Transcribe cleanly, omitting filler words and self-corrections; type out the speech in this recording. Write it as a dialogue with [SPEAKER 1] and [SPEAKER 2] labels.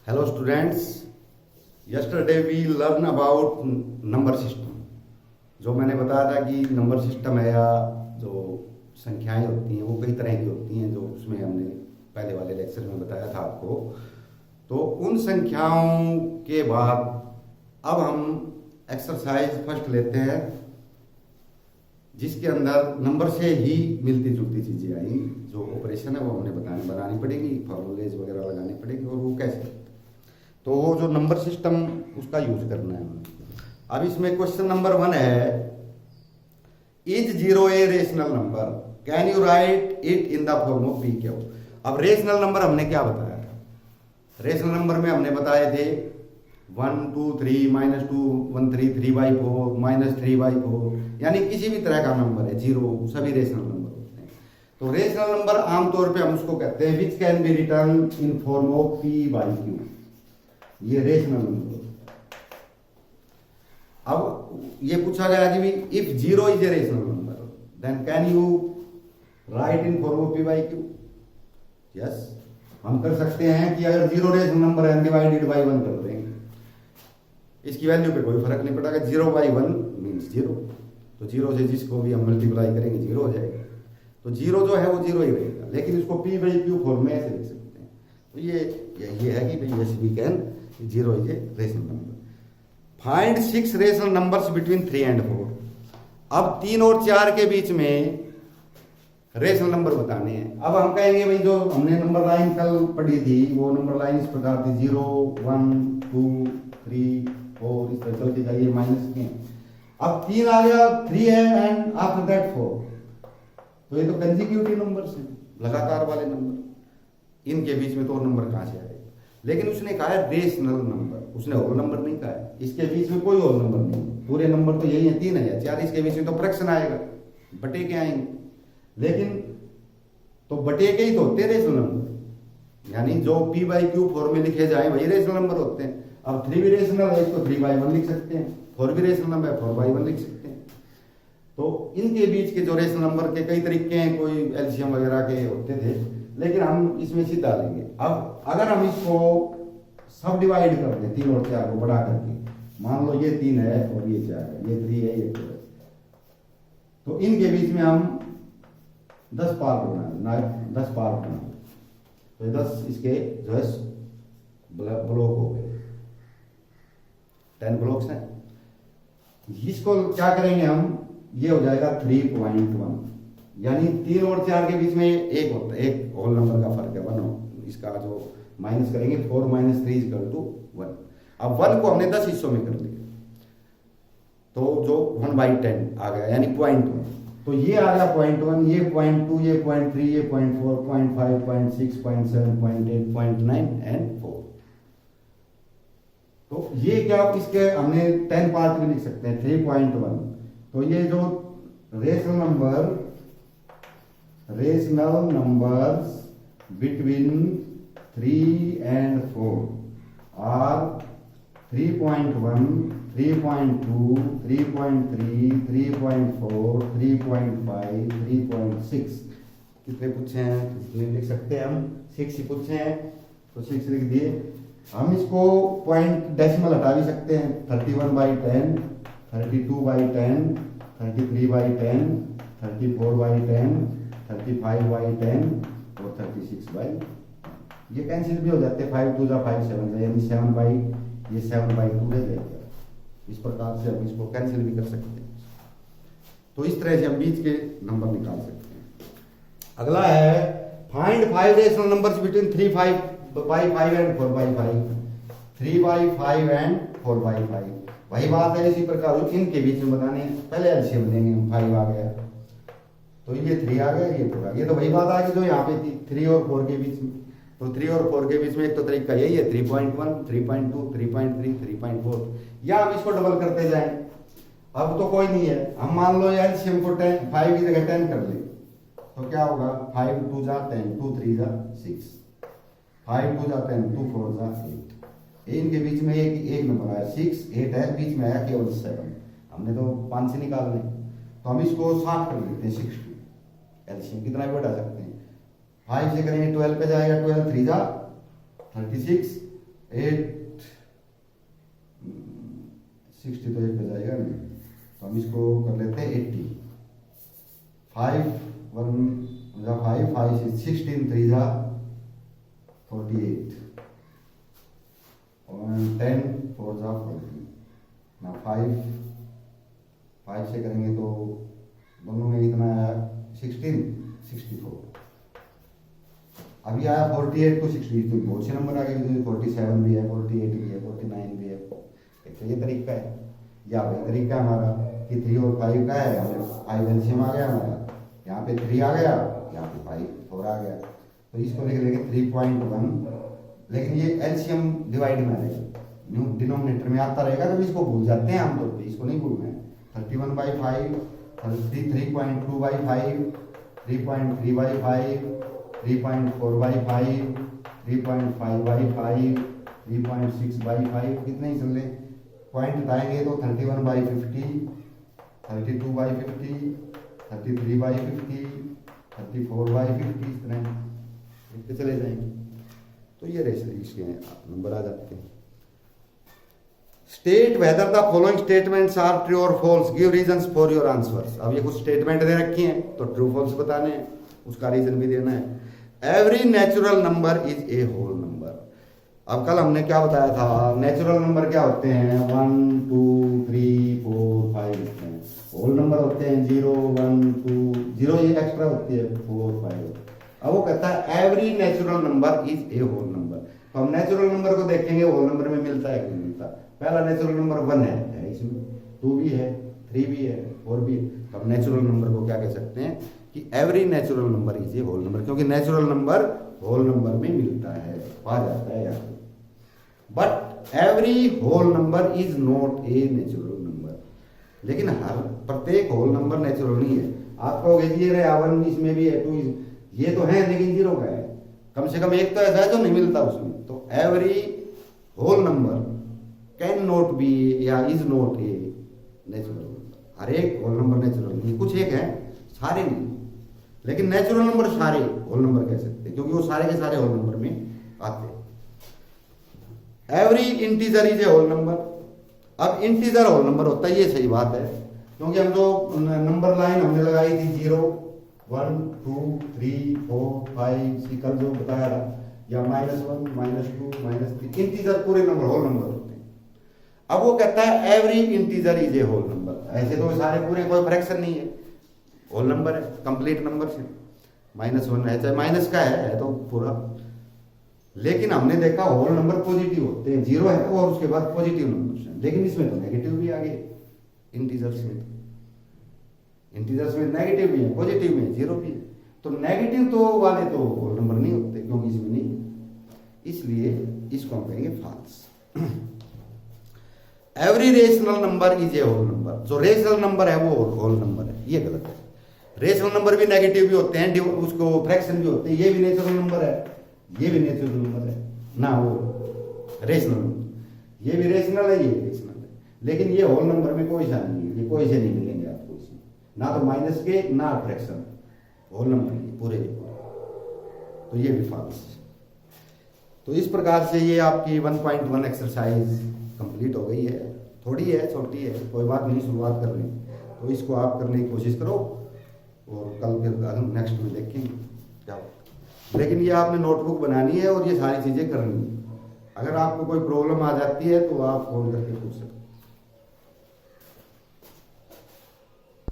[SPEAKER 1] Hello students, yesterday we learn about number system। जो मैंने बताया था कि नंबर सिस्टम है या जो संख्याएं होती हैं वो कई तरह की होती हैं, जो उसमें हमने पहले वाले लेक्चर में बताया था आपको। तो उन संख्याओं के बाद अब हम एक्सरसाइज फर्स्ट लेते हैं जिसके अंदर नंबर से ही मिलती जुलती चीज़ें आई, जो ऑपरेशन है वो हमने बनानी पड़ेगी, फॉर्मूलेज वगैरह लगानी पड़ेगी। और वो कैसे, तो वो जो नंबर सिस्टम उसका यूज करना है हमें। अब इसमें क्वेश्चन नंबर 1 है, is 0 A rational number, can you right it in the form of P Q. अब रेशनल नंबर हमने क्या बताया था? रेशनल नंबर में हमने बताए थे 1 2 3 -2 1 3 3/4 -3/4, यानी किसी भी तरह का नंबर है, 0 सभी रेशनल नंबर होते हैं। तो रेशनल नंबर आमतौर पे हम उसको कहते हैं which can be written in form of p/q। ये रेशनल नंबर। अब ये पूछा गया कि if 0 is a rational number then can you write in form of p/q। Yes, हम कर सकते हैं कि अगर 0 रेशनल नंबर है डिवाइडेड बाई 1 कर देंगे, इसकी वैल्यू पे कोई फर्क नहीं पड़ेगा। 0/1 मीन्स 0, तो 0 से जिसको भी हम मल्टीप्लाई करेंगे 0 हो जाएगा। तो 0 जो है वो 0 ही रहेगा, लेकिन इसको p/q फॉर्म में ऐसे लिख सकते हैं। तो ये है कि भाई yes we can 0 is a rational number. Find 6 rational numbers between 3 and 4। अब 3 और 4 के बीच में रेशनल नंबर बताने हैं। अब हम कहेंगे भाई जो हमने नंबर लाइन कल पढ़ी थी वो नंबर लाइन इस प्रकार थी 0 1 2 3 4, इस तरह चलते जाइए माइनस के। अब 3 आ गया, 3 है एंड आफ्टर दैट 4, तो ये तो कंसेक्यूटिव नंबर्स हैं, लगातार वाले नंबर। इनके बीच में तो और नंबर कहां से आएगा? लेकिन उसने कहा है रेशनल नंबर, उसने होल नंबर नहीं कहा है। इसके बीच में कोई होल नंबर नहीं, पूरे नंबर तो यही है 3 है या 4, इसके बीच में तो फ्रैक्शन आएगा, बटे के आएंगे। लेकिन तो बटे के ही तो होते हैं रेशनल नंबर, यानी जो p/q फॉर्म में लिखे जाए वही रेशनल नंबर होते हैं। अब 3 भी रेशनल है तो 3/1 लिख सकते हैं, 4 भी रेशनल नंबर है 4/1 लिख सकते हैं। तो इनके बीच के जो रेशनल नंबर के कई तरीके हैं, कोई एलसीएम वगैरह के होते थे, लेकिन हम इसमें सीधा लेंगे। अब अगर हम इसको सब डिवाइड कर दें 3 और 4 को बढ़ा करके, मान लो ये 3 है और ये 4 है, ये 3 है ये 4 है, तो इनके बीच में हम 10 पार्ट बनाए, 10 पार्ट बनाए, तो 10 इसके जो है ब्लॉक हो गए, 10 ब्लॉक्स हैं। इसको क्या करेंगे हम, ये हो जाएगा 3.1, यानी 3 और 4 के बीच में एक होता है, एक होल नंबर का फर्क है 1। इसका जो माइनस करेंगे 4 - 3 = 1। अब 1 को हमने 10 हिस्सों में कर लिया, तो जो 1/10 आ गया, यानी 0.1। तो ये आ गया 0.1, ये 0.2, ये 0.3, ये 0.4, 0.5, 0.6, 0.7, 0.8, 0.9 एंड 4। तो ये क्या इसके हमने 10 पार्ट में लिख सकते हैं 3.1। तो ये जो rational numbers between 3 and 4 are 3.1, 3.2, 3.3, 3.4, 3.5, 3.6। कितने पूछे हैं? कितने लिख सकते हैं हम? 6 ही पूछे हैं, तो 6 लिख दिए। हम इसको पॉइंट डेसिमल हटा भी सकते हैं, 31/10, 32/10, 33/10, 34/10, 35/10 और 36/, ये कैंसिल भी हो जाते हैं, 5 2 5 7, यानी 7/2 रह जाएगा। इस प्रकार से हम इसको कैंसिल भी कर सकते हैं। तो इस तरह से हम बीच के नंबर निकाल सकते हैं। अगला है find 5 rational numbers between 3/5 and 4/5, 3/5 and 4/5। वही बात है, इसी प्रकार इनके बीच में बताने, पहले एलसीएम लेंगे, 5 आ गया तो ये 3 आ गया, ये 4 आ गया। ये तो वही बात आ गई जो यहाँ पे थी 3 और 4 के बीच में। तो 3 और 4 के बीच में एक तो तरीका यही है 3.1, 3.2, 3.3, 3.4, या हम इसको डबल करते जाएं। अब तो कोई नहीं है, हम मान लो यार एलसीएम को 5 की जगह 10 कर ले, तो क्या होगा 5 2 जा 10, 2 3 जा 6, 5 2 जा 10, 2 4 जा 8। इनके बीच में एक नंबर आया 6, 8 है, बीच में आया केवल 7। हमने तो 5 से निकालने, तो हम इसको 7 कर लेते हैं 60। एलसीएम कितना भी बढ़ा सकते हैं, 5 से करेंगे 12 पे जाएगा, 12 3 जा 36, 60 तो 1 पे जाएगा नहीं, तो हम इसको कर लेते हैं 80। 5 1 जा 5 5 16 3 जा 48 और 10 4 जा 40 ना 5 से करेंगे तो दोनों में इतना आया 16 64। अभी आया 48 को 60, तो बहुत से नंबर आ गए, 47 भी है, 48 भी है, 49 भी है। एक तो ये तरीका है, या वही तरीका हमारा कि 3 और 5 का है, हमें 5 एलसीएम आ गया हमारा, यहाँ पे 3 आ गया, यहाँ पे 5 4 आ गया, तो इसको लिख लेंगे 3.1। लेकिन ये एलसीएम डिवाइड में रहेगा, डिनोमिनेटर में आता रहेगा, तो इसको भूल जाते हैं हम, तो इसको नहीं भूलना है। 31/5, 3.2/5, 3.3/5, 3.4/5, 3.5/5, 3.6/5, कितने ही चल रहे पॉइंट बताएंगे तो 31/50, 32/50, 33/50, 34/50, इस तरह लिखते चले जाएंगे, तो ये इसके नंबर आ जाते हैं। State whether the following statements are true or false, give reasons for your answers. अब ये कुछ स्टेटमेंट दे रखी हैं, तो ट्रू फॉल्स बताने हैं, उसका रीजन भी देना है। Every natural number is a whole number. अब कल हमने क्या बताया था, नेचुरल नंबर क्या होते हैं, 1 2 3 4 5, होल नंबर होते हैं 0 1 2, 0 ये एक्स्ट्रा होती है 4 5। अब वो कहता है every natural number is a whole number. तो हम नेचुरल नंबर को देखेंगे, होल नंबर में मिलता है कि नहीं मिलता। पहला नेचुरल नंबर 1 है, इसमें 2 भी है, 3 भी है, 4 भी है। तो हम नेचुरल नंबर को क्या कह सकते हैं कि every natural number is a whole number, क्योंकि नेचुरल नंबर होल नंबर में मिलता है, पा जाता है यहाँ। But every whole number is not a natural number. लेकिन हर प्रत्येक होल नंबर नेचुरल नहीं है। आप कहोगे ये रहा 1 इसमें भी है, 2 ये तो है, लेकिन 0 का है, कम से कम एक तो ऐसा है जो नहीं मिलता उसमें। तो every whole number can not be या is not a natural number. हर एक होल नंबर नेचुरल नहीं, कुछ एक है, सारे नहीं। लेकिन नेचुरल नंबर सारे होल नंबर कह सकते हैं, क्योंकि वो सारे के सारे होल नंबर में आते हैं। Every integer is a whole number. अब इंटीजर होल नंबर होता है, ये सही बात है, क्योंकि हम जो नंबर लाइन हमने लगाई थी 0 1 2 3 4 5 6 कल जो बताया था, या -1 -2 -3, इंटीजर पूरे नंबर होल नंबर होते हैं। अब वो कहता है every integer is a whole number. ऐसे तो सारे पूरे कोई फ्रैक्शन नहीं है, होल नंबर है, कंप्लीट नंबर से। -1 है, चाहे माइनस का है तो पूरा। लेकिन हमने देखा होल नंबर पॉजिटिव होते हैं, 0 है और उसके बाद पॉजिटिव नंबर है। लेकिन इसमें तो नेगेटिव भी आ गए, इंटीजर्स में नेगेटिव भी है, पॉजिटिव भी है, 0 भी है। तो नेगेटिव तो वाले तो होल नंबर नहीं होते, क्योंकि इसमें नहीं है, इसलिए इसको हम कहेंगे false. Every rational number is a whole number. जो रेशनल नंबर है वो होल नंबर है, ये गलत है। रेशनल नंबर भी नेगेटिव भी होते हैं, उसको फ्रैक्शन भी होते हैं, ये भी नेचुरल नंबर है, ये भी नेचुरल नंबर है ना, वो रेशनल नंबर, ये भी रेशनल है, ये रेशनल है। लेकिन ये होल नंबर में कोई सा नहीं है, ये कोई से नहीं मिलेंगे आपको इसमें, ना तो माइनस के ना फ्रैक्शन, होल नंबर ये पूरे के पूरे। तो ये भी फॉल्स। तो इस प्रकार से ये आपकी 1.1 एक्सरसाइज कंप्लीट हो गई है। थोड़ी है, छोटी है, कोई बात नहीं, शुरुआत कर लें। तो इसको आप करने की कोशिश करो और कल फिर नेक्स्ट में देखेंगे क्या। लेकिन ये आपने नोटबुक बनानी है और ये सारी चीज़ें करनी है। अगर आपको कोई प्रॉब्लम आ जाती है तो आप फोन करके पूछ सकते हैं।